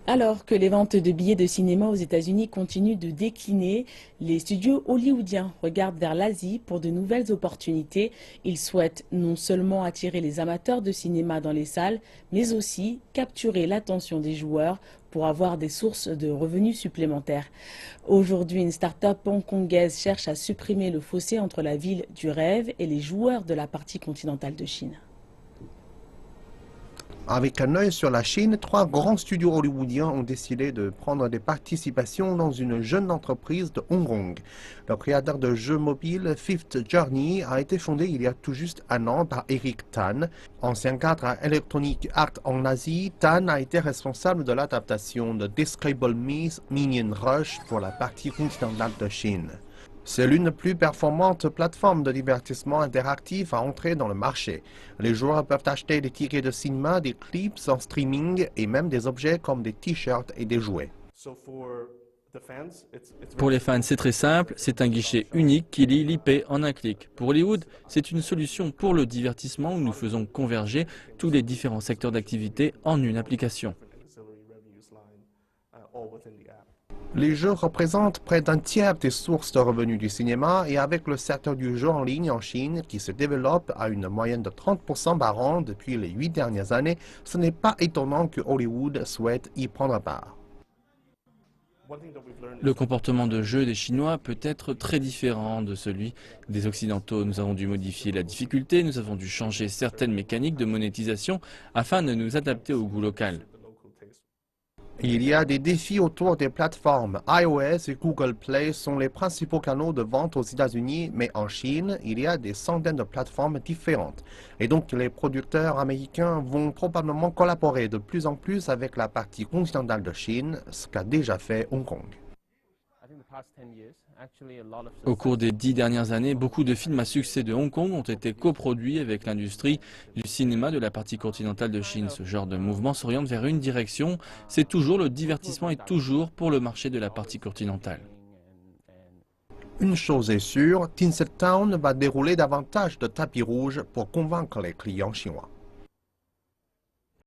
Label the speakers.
Speaker 1: Alors que les ventes de billets de cinéma aux États-Unis continuent de décliner, les studios hollywoodiens regardent vers l'Asie pour de nouvelles opportunités. Ils souhaitent non seulement attirer les amateurs de cinéma dans les salles, mais aussi capturer l'attention des joueurs pour avoir des sources de revenus supplémentaires. Aujourd'hui, une start-up hongkongaise cherche à supprimer le fossé entre la ville du rêve et les joueurs de la partie continentale de Chine.
Speaker 2: Avec un œil sur la Chine, 3 grands studios hollywoodiens ont décidé de prendre des participations dans une jeune entreprise de Hong Kong. Le créateur de jeux mobiles Fifth Journey a été fondé il y a tout juste un an par Eric Tan. Ancien cadre à Electronic Arts en Asie, Tan a été responsable de l'adaptation de Despicable Me Minion Rush pour la partie continentale de Chine. C'est l'une des plus performantes plateformes de divertissement interactif à entrer dans le marché. Les joueurs peuvent acheter des tickets de cinéma, des clips en streaming et même des objets comme des t-shirts et des jouets.
Speaker 3: Pour les fans, c'est très simple, c'est un guichet unique qui lie l'IP en un clic. Pour Hollywood, c'est une solution pour le divertissement où nous faisons converger tous les différents secteurs d'activité en une application.
Speaker 2: Les jeux représentent près d'un tiers des sources de revenus du cinéma et avec le secteur du jeu en ligne en Chine qui se développe à une moyenne de 30% par an depuis les 8 dernières années, ce n'est pas étonnant que Hollywood souhaite y prendre part.
Speaker 3: Le comportement de jeu des Chinois peut être très différent de celui des Occidentaux. Nous avons dû modifier la difficulté, nous avons dû changer certaines mécaniques de monétisation afin de nous adapter au goût local.
Speaker 2: Il y a des défis autour des plateformes. iOS et Google Play sont les principaux canaux de vente aux États-Unis, mais en Chine, il y a des centaines de plateformes différentes. Et donc, les producteurs américains vont probablement collaborer de plus en plus avec la partie continentale de Chine, ce qu'a déjà fait Hong Kong.
Speaker 3: Au cours des 10 dernières années, beaucoup de films à succès de Hong Kong ont été coproduits avec l'industrie du cinéma de la partie continentale de Chine. Ce genre de mouvement s'oriente vers une direction, c'est toujours le divertissement et toujours pour le marché de la partie continentale.
Speaker 2: Une chose est sûre, Tinseltown va dérouler davantage de tapis rouges pour convaincre les clients chinois.